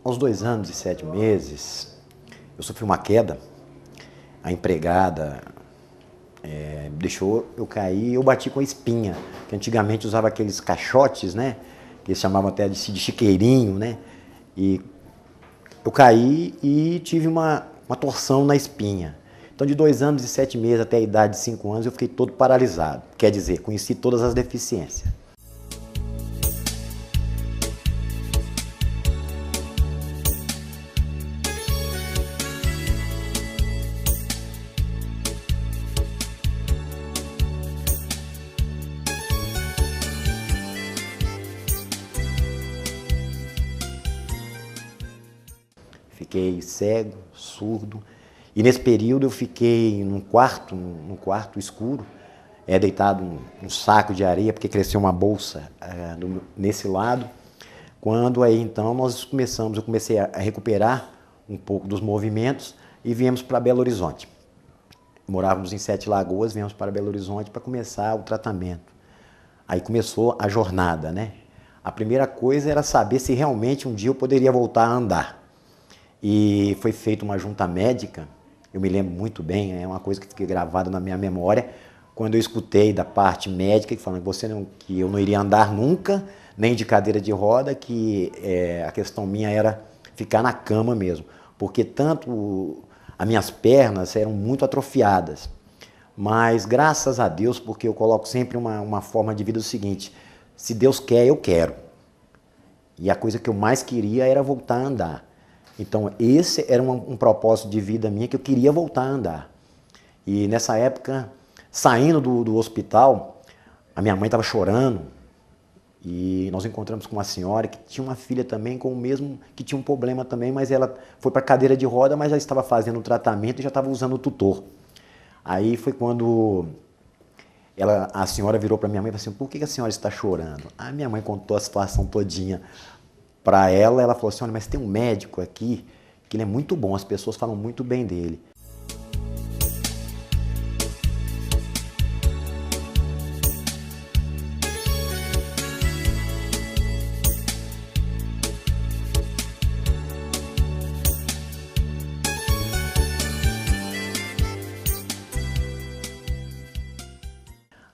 Aos 2 anos e 7 meses, eu sofri uma queda. A empregada deixou eu cair, eu bati com a espinha, que antigamente usava aqueles caixotes, né? Que eles chamavam até de chiqueirinho, né? E eu caí e tive uma torção na espinha. Então, de 2 anos e 7 meses até a idade de 5 anos, eu fiquei todo paralisado. Quer dizer, conheci todas as deficiências. Fiquei cego, surdo, e nesse período eu fiquei num quarto escuro, deitado num saco de areia, porque cresceu uma bolsa nesse lado. Quando aí então eu comecei a recuperar um pouco dos movimentos e viemos para Belo Horizonte. Morávamos em Sete Lagoas, viemos para Belo Horizonte para começar o tratamento. Aí começou a jornada, né? A primeira coisa era saber se realmente um dia eu poderia voltar a andar. E foi feita uma junta médica, eu me lembro muito bem, é uma coisa que fiquei gravada na minha memória, quando eu escutei da parte médica falando que eu não iria andar nunca, nem de cadeira de roda, que a questão minha era ficar na cama mesmo, porque tanto as minhas pernas eram muito atrofiadas, mas graças a Deus, porque eu coloco sempre uma forma de vida o seguinte: se Deus quer, eu quero. E a coisa que eu mais queria era voltar a andar. Então, esse era um propósito de vida minha, que eu queria voltar a andar. E nessa época, saindo do hospital, a minha mãe estava chorando e nós encontramos com uma senhora que tinha uma filha também com o mesmo, que tinha um problema também, mas ela foi para a cadeira de roda, mas já estava fazendo o tratamento e já estava usando o tutor. Aí foi quando a senhora virou para minha mãe e falou assim: por que a senhora está chorando? A minha mãe contou a situação todinha para ela falou assim: olha, mas tem um médico aqui que ele é muito bom, as pessoas falam muito bem dele.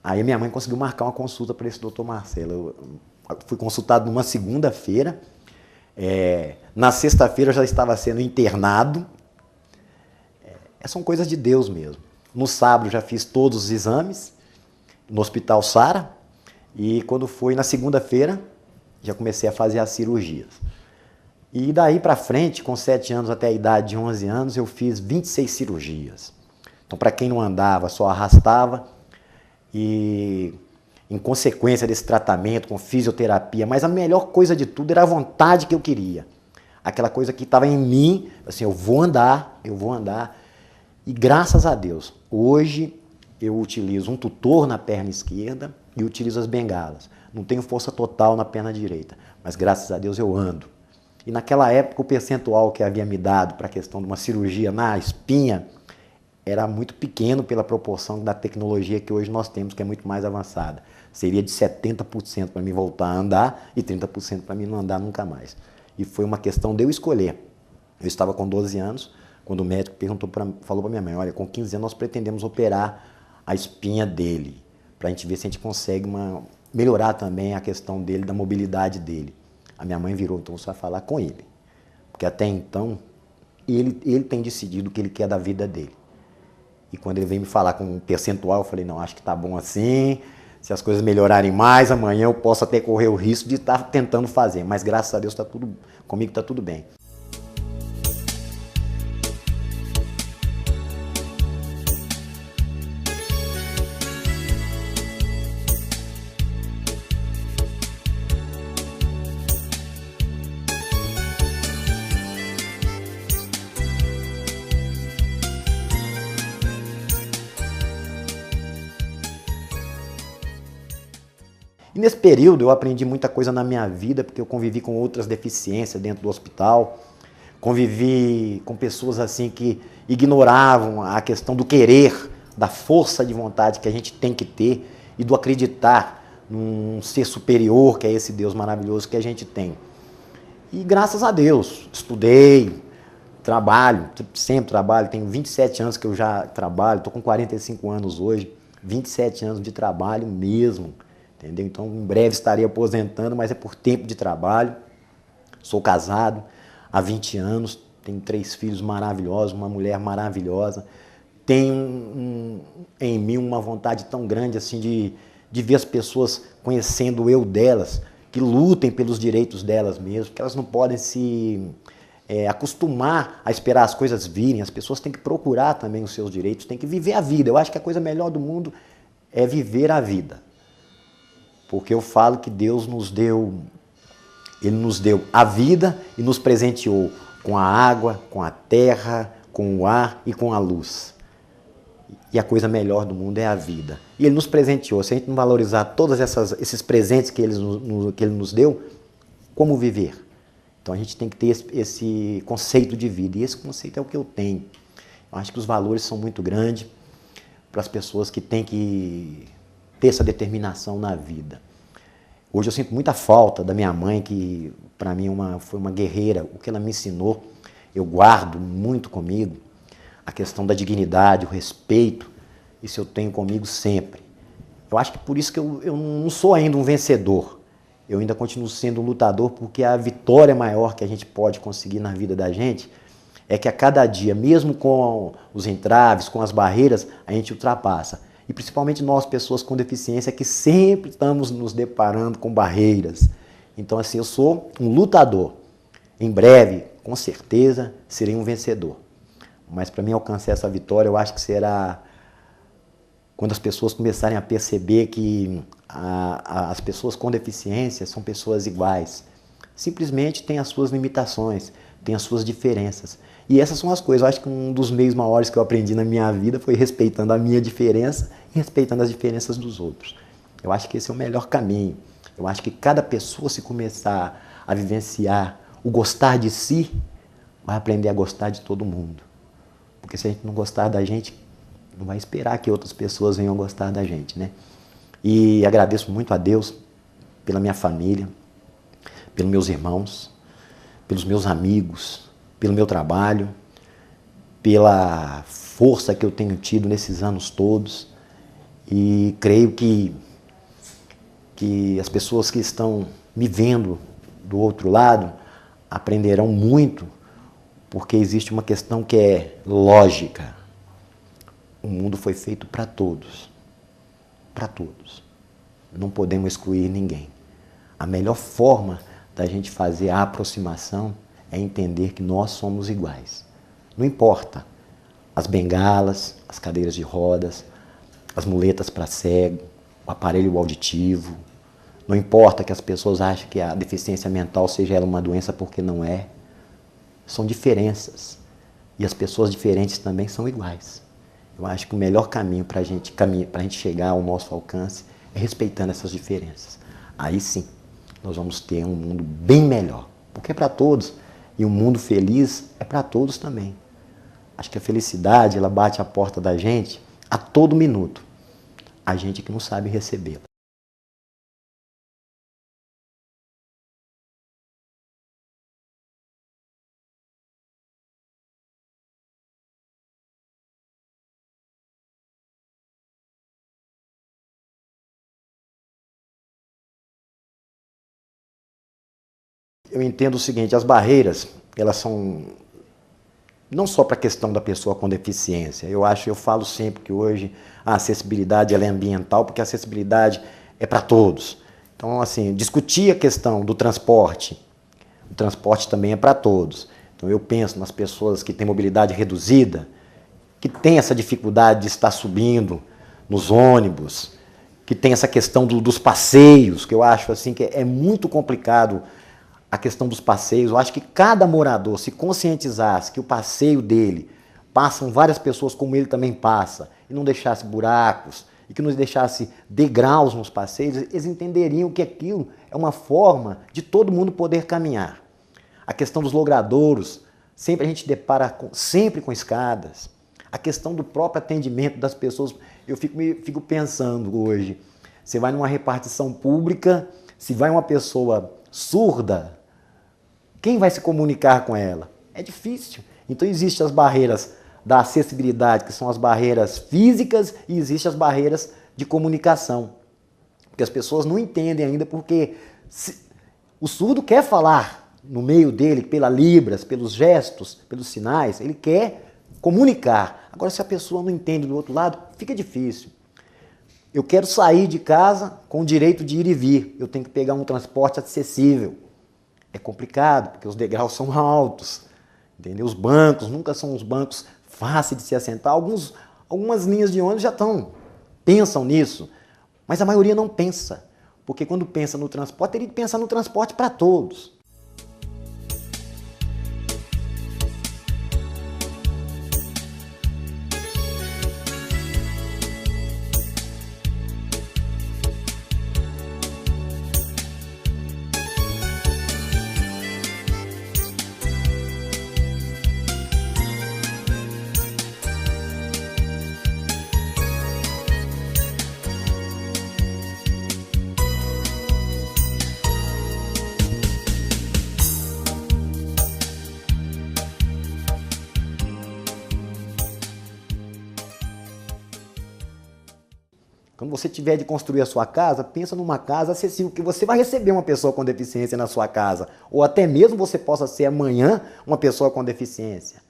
Aí minha mãe conseguiu marcar uma consulta para esse doutor Marcelo. Eu fui consultado numa segunda-feira. Na sexta-feira eu já estava sendo internado. São coisas de Deus mesmo. No sábado já fiz todos os exames no Hospital Sara. E quando foi na segunda-feira, já comecei a fazer as cirurgias. E daí para frente, com 7 anos até a idade de 11 anos, eu fiz 26 cirurgias. Então, para quem não andava, só arrastava. E em consequência desse tratamento com fisioterapia, mas a melhor coisa de tudo era a vontade que eu queria. Aquela coisa que estava em mim, assim, eu vou andar. E graças a Deus, hoje eu utilizo um tutor na perna esquerda e utilizo as bengalas. Não tenho força total na perna direita, mas graças a Deus eu ando. E naquela época o percentual que havia me dado para a questão de uma cirurgia na espinha era muito pequeno pela proporção da tecnologia que hoje nós temos, que é muito mais avançada. Seria de 70% para mim voltar a andar e 30% para mim não andar nunca mais. E foi uma questão de eu escolher. Eu estava com 12 anos, quando o médico falou para minha mãe: olha, com 15 anos nós pretendemos operar a espinha dele, para a gente ver se a gente consegue melhorar também a questão dele, da mobilidade dele. A minha mãe virou: então você vai falar com ele. Porque até então, ele tem decidido o que ele quer da vida dele. E quando ele veio me falar com um percentual, eu falei: não, acho que está bom assim. Se as coisas melhorarem mais, amanhã eu posso até correr o risco de estar tentando fazer. Mas graças a Deus comigo está tudo bem. E nesse período eu aprendi muita coisa na minha vida, porque eu convivi com outras deficiências dentro do hospital, convivi com pessoas assim que ignoravam a questão do querer, da força de vontade que a gente tem que ter e do acreditar num ser superior, que é esse Deus maravilhoso que a gente tem. E graças a Deus, estudei, trabalho, sempre trabalho, tenho 27 anos que eu já trabalho, estou com 45 anos hoje, 27 anos de trabalho mesmo, entendeu? Então em breve estarei aposentando, mas é por tempo de trabalho. Sou casado há 20 anos, tenho 3 filhos maravilhosos, uma mulher maravilhosa. Tenho em mim uma vontade tão grande assim de ver as pessoas conhecendo o eu delas, que lutem pelos direitos delas mesmo, que elas não podem se acostumar a esperar as coisas virem. As pessoas têm que procurar também os seus direitos, têm que viver a vida. Eu acho que a coisa melhor do mundo é viver a vida. Porque eu falo que Deus Ele nos deu a vida e nos presenteou com a água, com a terra, com o ar e com a luz. E a coisa melhor do mundo é a vida. E Ele nos presenteou. Se a gente não valorizar todos esses presentes que Ele nos deu, como viver? Então a gente tem que ter esse conceito de vida. E esse conceito é o que eu tenho. Eu acho que os valores são muito grandes para as pessoas que têm que ter essa determinação na vida. Hoje eu sinto muita falta da minha mãe, que para mim foi uma guerreira. O que ela me ensinou, eu guardo muito comigo. A questão da dignidade, o respeito, isso eu tenho comigo sempre. Eu acho que por isso que eu não sou ainda um vencedor. Eu ainda continuo sendo um lutador, porque a vitória maior que a gente pode conseguir na vida da gente é que a cada dia, mesmo com os entraves, com as barreiras, a gente ultrapassa. E principalmente nós, pessoas com deficiência, que sempre estamos nos deparando com barreiras. Então, assim, eu sou um lutador. Em breve, com certeza, serei um vencedor. Mas para mim alcançar essa vitória, eu acho que será quando as pessoas começarem a perceber que as pessoas com deficiência são pessoas iguais. Simplesmente têm as suas limitações, têm as suas diferenças. E essas são as coisas. Eu acho que um dos meios maiores que eu aprendi na minha vida foi respeitando a minha diferença e respeitando as diferenças dos outros. Eu acho que esse é o melhor caminho. Eu acho que cada pessoa, se começar a vivenciar o gostar de si, vai aprender a gostar de todo mundo. Porque se a gente não gostar da gente, não vai esperar que outras pessoas venham gostar da gente, né? E agradeço muito a Deus pela minha família, pelos meus irmãos, pelos meus amigos, pelo meu trabalho, pela força que eu tenho tido nesses anos todos. E creio que as pessoas que estão me vendo do outro lado aprenderão muito, porque existe uma questão que é lógica. O mundo foi feito para todos. Para todos. Não podemos excluir ninguém. A melhor forma da gente fazer a aproximação é entender que nós somos iguais. Não importa as bengalas, as cadeiras de rodas, as muletas para cego, o aparelho auditivo. Não importa que as pessoas achem que a deficiência mental seja ela uma doença, porque não é. São diferenças. E as pessoas diferentes também são iguais. Eu acho que o melhor caminho para a gente chegar ao nosso alcance é respeitando essas diferenças. Aí sim, nós vamos ter um mundo bem melhor. Porque é para todos. E um mundo feliz é para todos também. Acho que a felicidade, ela bate a porta da gente a todo minuto. A gente que não sabe recebê-la. Eu entendo o seguinte, as barreiras, elas são não só para a questão da pessoa com deficiência. Eu falo sempre que hoje a acessibilidade ela é ambiental, porque a acessibilidade é para todos. Então, assim, discutir a questão do transporte, o transporte também é para todos. Então, eu penso nas pessoas que têm mobilidade reduzida, que têm essa dificuldade de estar subindo nos ônibus, que tem essa questão dos passeios, que eu acho assim que é muito complicado. A questão dos passeios, eu acho que cada morador se conscientizasse que o passeio dele passam várias pessoas como ele também passa, e não deixasse buracos, e que não deixasse degraus nos passeios, eles entenderiam que aquilo é uma forma de todo mundo poder caminhar. A questão dos logradouros, sempre a gente depara sempre com escadas. A questão do próprio atendimento das pessoas, eu fico pensando hoje, você vai numa repartição pública, se vai uma pessoa surda, Quem vai se comunicar com ela? É difícil. Então existem as barreiras da acessibilidade, que são as barreiras físicas, e existem as barreiras de comunicação. Porque as pessoas não entendem ainda, porque o surdo quer falar no meio dele, pelas libras, pelos gestos, pelos sinais, ele quer comunicar. Agora, se a pessoa não entende do outro lado, fica difícil. Eu quero sair de casa com o direito de ir e vir. Eu tenho que pegar um transporte acessível. É complicado, porque os degraus são altos. Entendeu? Os bancos nunca são uns bancos fáceis de se assentar. Algumas linhas de ônibus já pensam nisso. Mas a maioria não pensa. Porque quando pensa no transporte, ele pensa no transporte para todos. Quando você tiver de construir a sua casa, pensa numa casa acessível, que você vai receber uma pessoa com deficiência na sua casa. Ou até mesmo você possa ser amanhã uma pessoa com deficiência.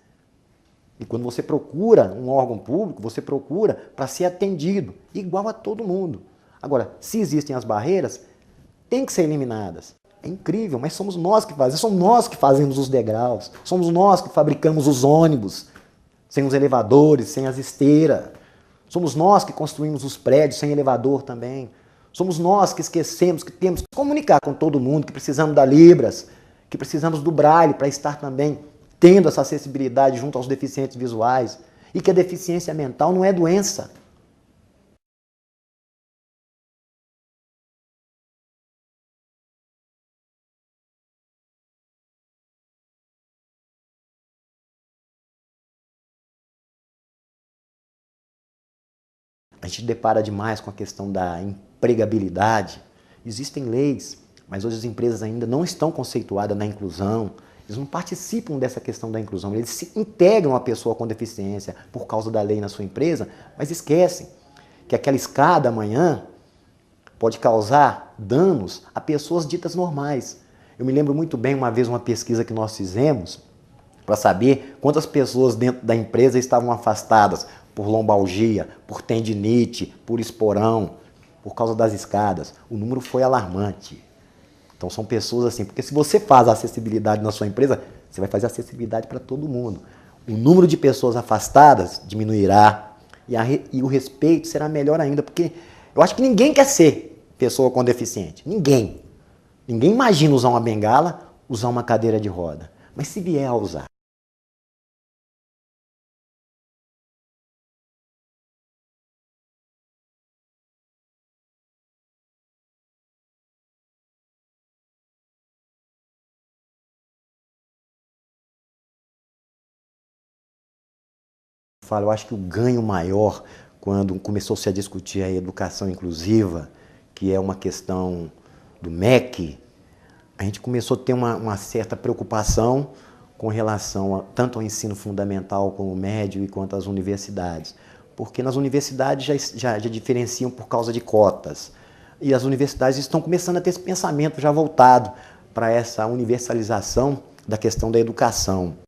E quando você procura um órgão público, você procura para ser atendido, igual a todo mundo. Agora, se existem as barreiras, tem que ser eliminadas. É incrível, mas somos nós que fazemos os degraus, somos nós que fabricamos os ônibus, sem os elevadores, sem as esteiras. Somos nós que construímos os prédios sem elevador também. Somos nós que esquecemos que temos que comunicar com todo mundo, que precisamos da Libras, que precisamos do Braille para estar também tendo essa acessibilidade junto aos deficientes visuais. E que a deficiência mental não é doença. A gente depara demais com a questão da empregabilidade. Existem leis, mas hoje as empresas ainda não estão conceituadas na inclusão. Eles não participam dessa questão da inclusão. Eles se integram a pessoa com deficiência por causa da lei na sua empresa, mas esquecem que aquela escada amanhã pode causar danos a pessoas ditas normais. Eu me lembro muito bem uma vez uma pesquisa que nós fizemos para saber quantas pessoas dentro da empresa estavam afastadas por lombalgia, por tendinite, por esporão, por causa das escadas. O número foi alarmante. Então são pessoas assim, porque se você faz a acessibilidade na sua empresa, você vai fazer acessibilidade para todo mundo. O número de pessoas afastadas diminuirá e o respeito será melhor ainda, porque eu acho que ninguém quer ser pessoa com deficiente. Ninguém. Ninguém imagina usar uma bengala, usar uma cadeira de roda. Mas se vier a usar, eu acho que o ganho maior, quando começou-se a discutir a educação inclusiva, que é uma questão do MEC, a gente começou a ter uma certa preocupação com relação tanto ao ensino fundamental como médio e quanto às universidades. Porque nas universidades já diferenciam por causa de cotas. E as universidades estão começando a ter esse pensamento já voltado para essa universalização da questão da educação.